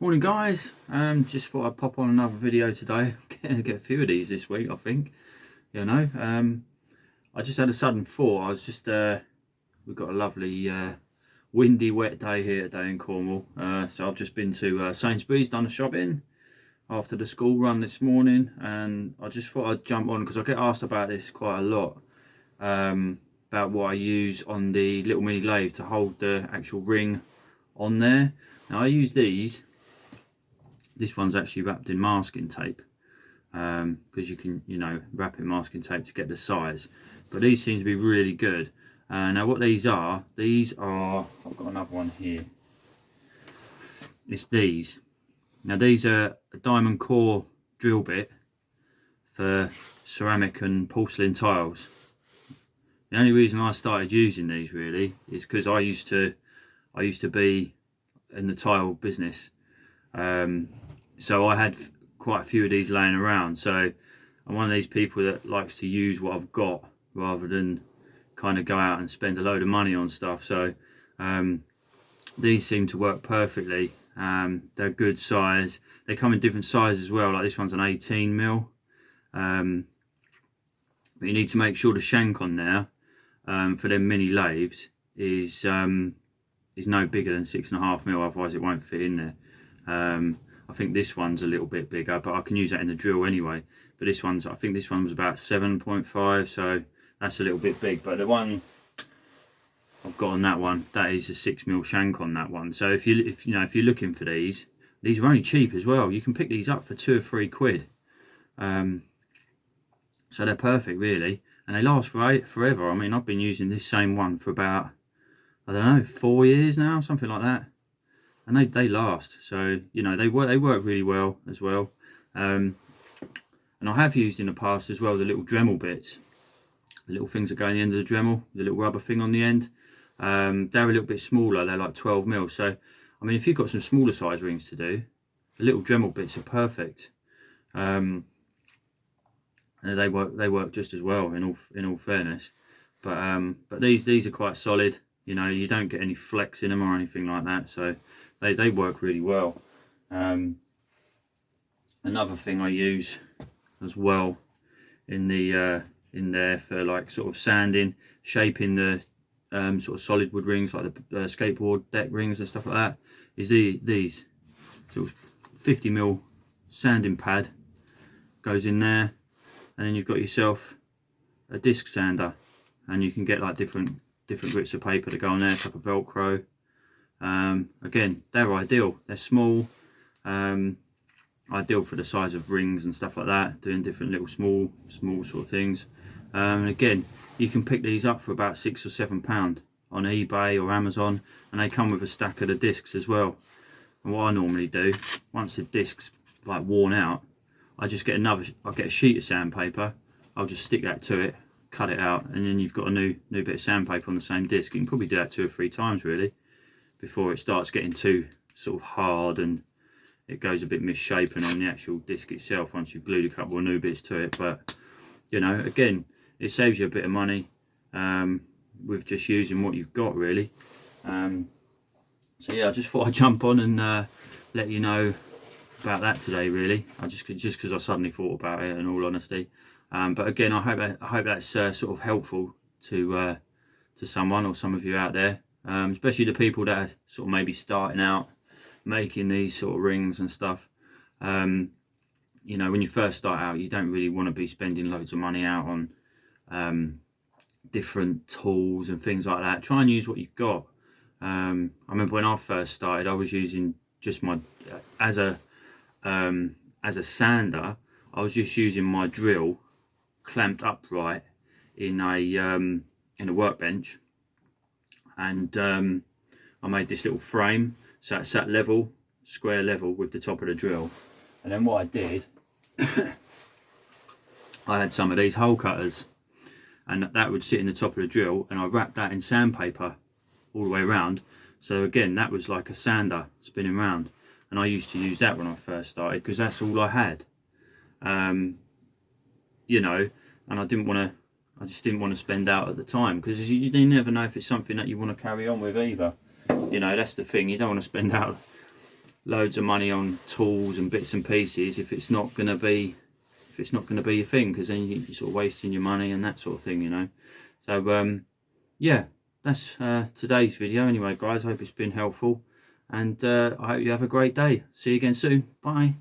Morning guys, just thought I'd pop on another video today. Get a few of these this week, I think. I just had a sudden thought. I was just we've got a lovely windy wet day here today in Cornwall, so I've just been to Sainsbury's, done a shopping after the school run this morning, and I just thought I'd jump on because I get asked about this quite a lot, about what I use on the little mini lathe to hold the actual ring on there. Now I use these. This one's actually wrapped in masking tape, because you can, wrap in masking tape to get the size. But these seem to be really good. Now what these are, I've got another one here. It's these. Now these are a diamond core drill bit for ceramic and porcelain tiles. The only reason I started using these really is because I used to be in the tile business. So I had quite a few of these laying around, so I'm one of these people that likes to use what I've got rather than kind of go out and spend a load of money on stuff. So these seem to work perfectly. They're good size. They come in different sizes as well, like this one's an 18mm, but you need to make sure the shank on there for them mini lathes is no bigger than 6.5mm, otherwise it won't fit in there. I think this one's a little bit bigger, but I can use that in the drill anyway. But this one's, I think this one was about 7.5, so that's a little bit big. But the one I've got on that one, that is a 6mm shank on that one. So if you're looking for these are only cheap as well. You can pick these up for £2 or £3. So they're perfect really, and they last forever. I mean, I've been using this same one for about, I don't know, 4 years now, something like that. And they last, so they work really well as well. And I have used in the past as well the little Dremel bits, the little things that go in the end of the Dremel, the little rubber thing on the end. They're a little bit smaller, they're like 12mm. So I mean, if you've got some smaller size rings to do, the little Dremel bits are perfect. And they work just as well in all fairness. But these are quite solid. You don't get any flex in them or anything like that, so they work really well. Another thing I use as well in there for like sort of sanding, shaping the sort of solid wood rings, like the skateboard deck rings and stuff like that, is these sort of 50mm sanding pad goes in there, and then you've got yourself a disc sander, and you can get like different bits of paper to go on there. It's like a Velcro. Again, they're ideal. They're small, ideal for the size of rings and stuff like that, doing different little small sort of things. And again, you can pick these up for about £6 or £7 on eBay or Amazon, and they come with a stack of the discs as well. And what I normally do, once the disc's like worn out, I just get I'll get a sheet of sandpaper, I'll just stick that to it, cut it out, and then you've got a new bit of sandpaper on the same disc. You can probably do that 2 or 3 times really before it starts getting too sort of hard and it goes a bit misshapen on the actual disc itself once you've glued a couple of new bits to it. But again, it saves you a bit of money with just using what you've got really. So yeah, I just thought I'd jump on and let you know about that today really. I just because I suddenly thought about it, in all honesty. But again, I hope that's sort of helpful to someone or some of you out there, especially the people that are sort of maybe starting out making these sort of rings and stuff. When you first start out, you don't really want to be spending loads of money out on different tools and things like that. Try and use what you've got. I remember when I first started, I was using just my as a sander, I was just using my drill clamped upright in a workbench, and I made this little frame so it sat level, square level with the top of the drill. And then what I did, I had some of these hole cutters, and that would sit in the top of the drill, and I wrapped that in sandpaper all the way around. So again, that was like a sander spinning round, and I used to use that when I first started because that's all I had. And I just didn't want to spend out at the time, because you never know if it's something that you want to carry on with either. That's the thing, you don't want to spend out loads of money on tools and bits and pieces if it's not going to be your thing, because then you're sort of wasting your money and that sort of thing, you know. So yeah, that's today's video anyway, guys. I hope it's been helpful, and I hope you have a great day. See you again soon. Bye.